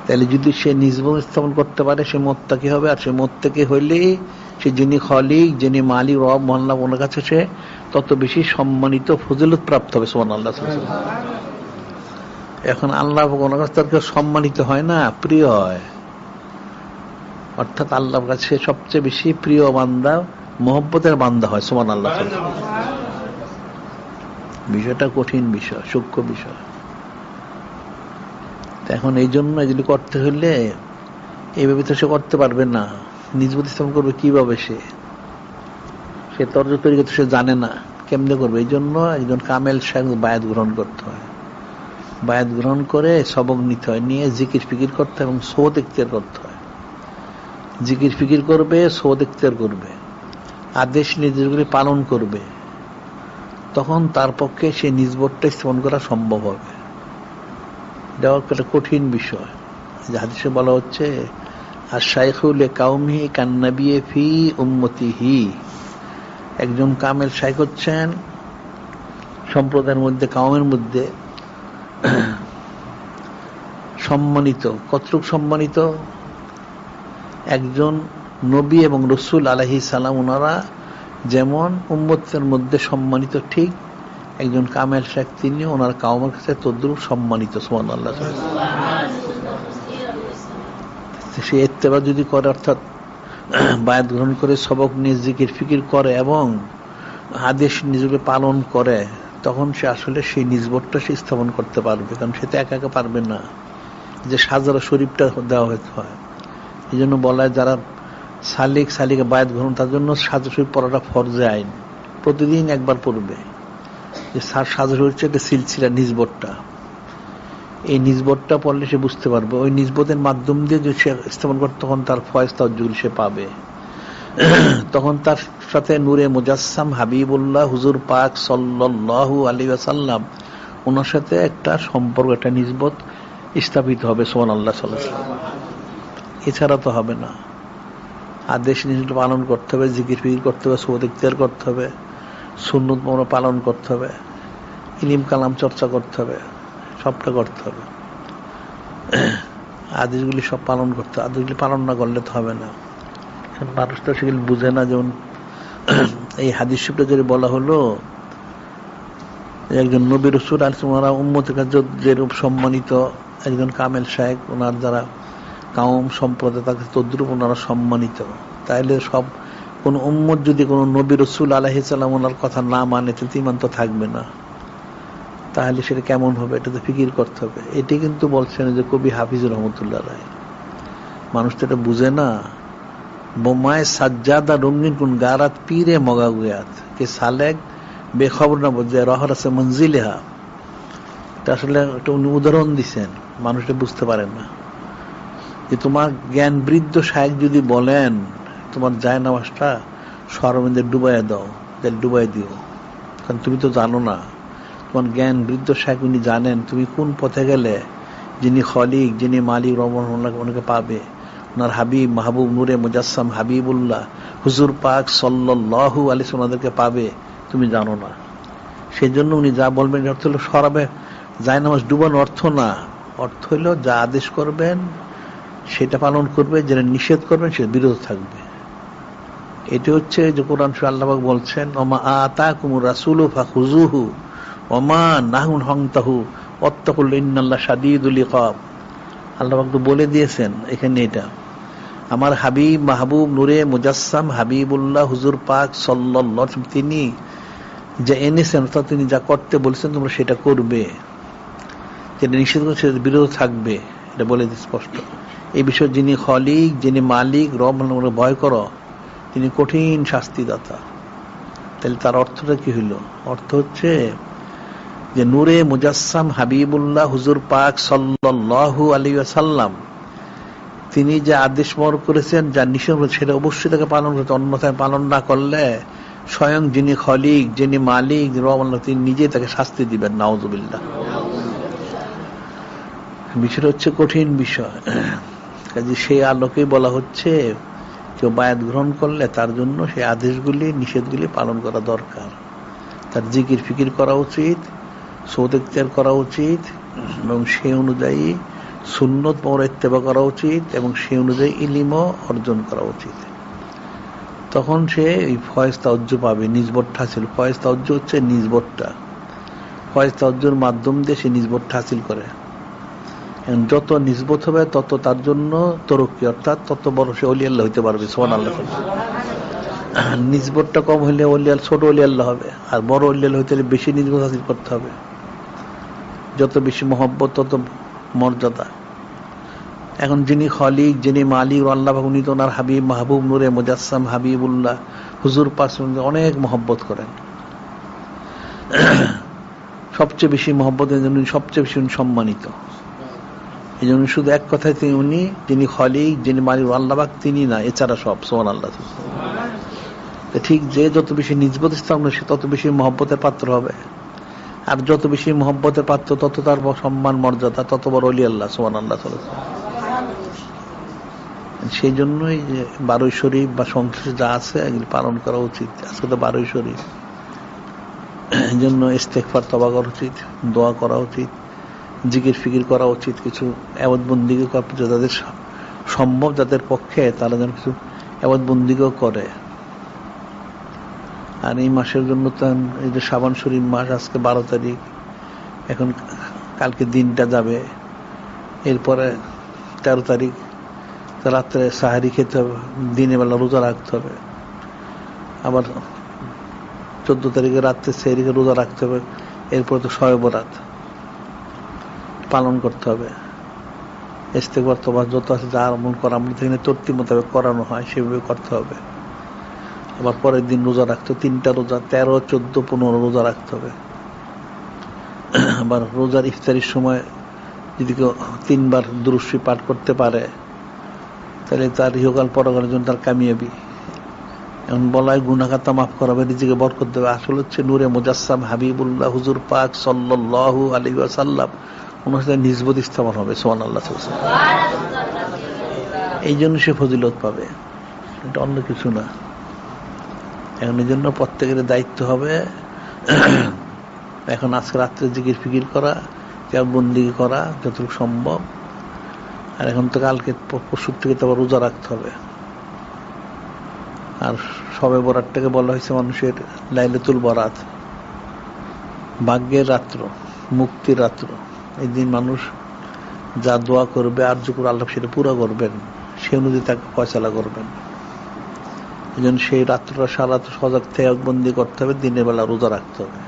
তাহলে যদি সে নিজবত স্থাপন করতে পারে সে মোত্তাকি হবে, আর সে মোত্তাকি হইলে সে যিনি খলিক যিনি মালিক রব মহল্লা ওনার কাছে সে তত বেশি সম্মানিত ফজিলত প্রাপ্ত হবে। সুবহানাল্লাহ। এখন আল্লাহ ওনার কাছে তার কেউ সম্মানিত হয় না, প্রিয় হয়, অর্থাৎ আল্লাহর কাছে সবচেয়ে বেশি প্রিয় বান্দা মহব্বতের বান্দা হয়। সুবহানাল্লাহ। বিষয়টা কঠিন বিষয়, সূক্ষ্ম বিষয়। এখন এই জন্য এগুলি করতে হলে এইভাবে তো সে করতে পারবে না। নিজবত স্থাপন করবে কিভাবে? সে তর্জ তরিকা তো সে জানে না, কেমনে করবে? এই জন্য একজন কামেল শায়েখ বায়াত গ্রহণ করতে হয়। বায়াত গ্রহণ করে সবক নিতে হয়, নিয়ে জিকির ফিকির করতে হয় এবং সৌদ ইখতিয়ার করতে হয়। জিকির ফিকির করবে, সৌদ ইখতিয়ার করবে, আদেশ নির্দেশগুলি পালন করবে, তখন তার পক্ষে সে নিজবতটা স্থাপন করা সম্ভব হবে। এটা একটা কঠিন বিষয়। যে হাদিসে বলা হচ্ছে আর শাইখু লিকাউমিহি কান্নাবিয়্যি ফি উম্মতিহি, একজন কামেল শাইখ হচ্ছেন সম্প্রদায়ের মধ্যে, কাউমের মধ্যে সম্মানিত। কতটুক সম্মানিত? একজন নবী এবং রসুল আলাইহিস সালাম ওনারা যেমন উম্মতের মধ্যে সম্মানিত, ঠিক একজন কামেল শাইখ তিনি ওনার কাউমের কাছে তদ্রুপ সম্মানিত। সুবহানাল্লাহ। সে ইত্তেবা যদি করে, অর্থাৎ বায়াত গ্রহণ করে সবক নিয়ে জিকির ফিকির করে এবং আদেশ নিজকে পালন করে, তখন সে আসলে সেই নিজবতটা সে স্থাপন করতে পারবে। কারণ সে তো একা একা পারবে না, যে সাজারা শরীফটা দেওয়া হতে হয়। এই জন্য বলা হয় যারা সালিক সালিকে বায়াত গ্রহণ, তার জন্য সাজা শরীফ পড়াটা ফরজে আইন, প্রতিদিন একবার পড়বে। যে সাজা শরীফ হচ্ছে একটা সিলসিলা, নিজবতটা, এই নিজবতটা পড়লে সে বুঝতে পারবে। ওই নিজবতের মাধ্যম দিয়ে যদি সে স্থাপন করতে, তখন তার ফয়েজ তাওয়াজ্জুহ সে পাবে। তখন তার সাথে নূরে মুজাসসাম হাবিবুল্লাহ হুজুর পাক সাল্লাল্লাহু আলাইহি ওয়াসাল্লাম ওনার সাথে একটা সম্পর্ক, একটা নিজবত স্থাপিত হবে। সুবহানাল্লাহ সাল্লাল্লাহু আলাইহি ওয়াসাল্লাম। এছাড়া তো হবে না। আদেশ নিষেধ পালন করতে হবে, জিকির ফিকির করতে হবে, সৌদ ইখতিয়ার করতে হবে, সুন্নত পালন করতে হবে, ইলম কালাম চর্চা করতে হবে, সবটা করতে হবে। আদেশগুলি সব পালন করতে হবে। আদেশগুলি পালন না করলে তো হবে না। মানুষ তো সেগুলি বুঝে না। যেমন এই হাদিস শরীফে যদি বলা হলো একজন নবী রাসূল ওনারা উম্মতের কাছে যেরূপ সম্মানিত, একজন কামেল শায়েখ ওনার যারা কাউম সম্প্রদায় তার কাছে তদ্রুপ ওনারা সম্মানিত, তাইলে সব কোন উম্মত যদি কোন নবী রাসূল আলাইহিস সালাম ওনার কথা না মানে, তো ঈমান তো থাকবে না। তাহলে সেটা কেমন হবে? এটা তো ফিকির করতে হবে। এটি কিন্তু বলছেন যে কবি হাফিজুর রহমতুল্লাহ রায়। মানুষ তো এটা বুঝে না। বোমায় সাজ্জাদা রঙিন কোন গারাত পীরে মগাগুয়াত কে সালেক বেখবর না বোঝে রহর আছে মঞ্জিলেহা। এটা আসলে একটা উনি উদাহরণ দিচ্ছেন, মানুষটা বুঝতে পারেন না। যে তোমার জ্ঞান বৃদ্ধ শায়েখ যদি বলেন তোমার যায় নামাজটা সরমেন্দে ডুবাইয়া দাও, তাহলে ডুবাই দিও, কারণ তুমি তো জানো না। তোমার জ্ঞান বৃদ্ধ শায়েখ উনি জানেন তুমি কোন পথে গেলে যিনি খলিক যিনি মালিক রহমান ওনাকে পাবে। ওনার হাবিব মাহবুব নূরে মুজাসসাম হাবিবুল্লাহ হুজুর পাক সাল্লাল্লাহু আলাইহি ওনাদেরকে পাবে, তুমি জানো না। সেই জন্য উনি যা বলবেন অর্থ হলো সরাবে যায় নামাজ ডুবানোর অর্থ না। অর্থ হলো যা আদেশ করবেন সেটা পালন করবে, যেটা নিষেধ করবেন সেটা বিরত থাকবে। এটি হচ্ছে যে কোরআন শরীফে আল্লাহ পাক বলছেন ওমা আতাকুমুর রাসূলু ফাখুযুহু ওমা নাহুন হানতাহু ওয়াত্তাকুল ইন্নাল্লাহ শাদীদুল ইকাব। আল্লাহ পাক তো বলে দিয়েছেন এখানে, এটা আমার হাবিব মাহবুব নূরে মুজাসসাম হাবিবুল্লাহ হুজুর পাক সাল্লাল্লাহু আলাইহি ওয়াসাল্লাম তিনি যা এনেছেন, অর্থাৎ তিনি যা করতে বলেছেন তোমরা সেটা করবে, যেটা নিষেধ করছে সেটা বিরত থাকবে, এটা বলে দিচ্ছে স্পষ্ট। এই বিষয়ে যিনি খলিক যিনি মালিক রব ভয় করো, তিনি কঠিন শাস্তিদাতা। তাহলে তার অর্থটা কি হইল? অর্থ হচ্ছে যে নূরে মুজাসসাম হাবিবুল্লাহ হুজুর পাক সাল্লাল্লাহু আলাইহি ওয়াসাল্লাম তিনি যে আদেশ মর করেছেন, যা নিষেধ করেছেন সেটা অবশ্যই তাকে পালন করতে, অন্যথায় পালন না করলে স্বয়ং যিনি খলিক যিনি মালিক রব তিনি নিজে তাকে শাস্তি দিবেন। নাউযুবিল্লাহ। বিষয়টা হচ্ছে কঠিন বিষয়। কাজে সেই আলোকেই বলা হচ্ছে কেউ বায়াত গ্রহণ করলে তার জন্য সেই আদেশগুলি নিষেধগুলি পালন করা দরকার। তার জিকির ফিকির করা উচিত, সৌদ ইখতিয়ার করা উচিত এবং সেই অনুযায়ী সুন্নত পর ইত্তেবা করা উচিত এবং সেই অনুযায়ী ইলিমও অর্জন করা উচিত। তখন সে এই ফয়েজ তাওজ্জু পাবে, নিজবত হাসিল। ফয়েজ তাওজ্জু হচ্ছে নিজবতটা, ফয়েজ তাওজ্জুর মাধ্যম দিয়ে সে নিজবতটা হাসিল করে। যত নিজবত হবে তত তার জন্য তরক্কি, অর্থাৎ তত বড় সে ওলি আল্লাহ হইতে পারবে। সুবহানাল্লাহ। নিজবতটা কম হইলে ছোট ওলি আল্লাহ হবে, আর বড় ওলি আল্লাহ হইতে হলে বেশি নিজবত হাসিল করতে হবে। যত বেশি মহব্বত তত মর্যাদা। এখন যিনি খলিক, যিনি মালিক আল্লাহ, উনি তো ওনার হাবিব, মাহবুব, নূরে মুজাসসাম হাবিবুল্লাহ হুজুর পাক অনেক মহব্বত করেন। সবচেয়ে বেশি মহব্বতের জন্য সবচেয়ে বেশি সম্মানিত। এই জন্য শুধু এক কথায় উনি যিনি খলিক, যিনি মালিক আল্লাহ পাক, তিনি না, এছাড়া সব। সুবহানাল্লাহ। ঠিক যে যত বেশি নিজবত স্থাপন সে তত বেশি মহব্বতের পাত্র হবে, আর যত বেশি মহব্বতের পাত্র তত তার সম্মান মর্যাদা, তত বড় ওলি আল্লাহ। সুবহানাল্লাহ। সেই জন্যই যে 12 শরীফ বা সংশ্লিষ্ট যা আছে এগুলি পালন করা উচিত। আজকে তো 12 শরীফ, এই জন্য ইস্তেগফার, তওবা করা উচিত, দোয়া করা উচিত, জিকির ফিকির করা উচিত, কিছু ইবাদত বন্দিগি করা, যাদের সম্ভব যাদের পক্ষে তারা যেন কিছু ইবাদত বন্দিগিও করে। আর এই মাসের জন্য তো এই যে শাবান শরীফ মাস, আজকে 12 তারিখ, এখন কালকে দিনটা যাবে, এরপরে 13 তারিখ রাত্রে সাহারি খেতে হবে, দিনের বেলা রোজা রাখতে হবে, আবার 14 তারিখে রাত্রে সেহরিকে রোজা রাখতে হবে, এরপর তো শবে বরাত পালন করতে হবে। ইস্তেগফার তওবা যত আছে যা আমল করা আমল থেকে তরতিব মোতাবেক করানো হয় সেভাবে করতে হবে। আবার পরের দিন রোজা রাখতে হবে, 3টা রোজা, 13, 14, 15 রোজা রাখতে হবে। আবার রোজার ইফতারির সময় যদি কেউ 3 বার দুরূদ শরীফ পাঠ করতে পারে তাহলে তার ইহকাল পরকালের জন্য তার কামিয়াবি। এখন বলায় গুনাহ খাতা মাফ করাবে, রিজিকে বরকত দেবে। আসলে হচ্ছে নূরে মুজাসসাম হাবিবুল্লাহ হুজুর পাক সাল্লাল্লাহু আলাইহি ওয়াসাল্লাম ওনার সাথে নিসবত স্থাপন হবে। সুবহানাল্লাহ। এই জন্য সে ফজিলত পাবে, এটা অন্য কিছু না। এখন এই জন্য প্রত্যেকের দায়িত্ব হবে এখন আজকে রাত্রে জিকির ফিকির করা, বন্দিগি করা যতটুকু সম্ভব। আর এখন তো কালকে পরশুর থেকে তো আবার রোজা রাখতে হবে। আর শবে বরাতটাকে বলা হয়েছে মানুষের লাইলাতুল বরাত, ভাগ্যের রাত্র, মুক্তির রাত্র। এই দিন মানুষ যা দোয়া করবে আর যুকুর আল্লাহ সেটা পুরো করবেন, সে অনুযায়ী তাকে ফয়সালা করবেন। এই জন্য সেই রাত্রটা সারা সজাগ থেকে বন্দি করতে হবে, দিনের বেলা রোজা রাখতে হবে।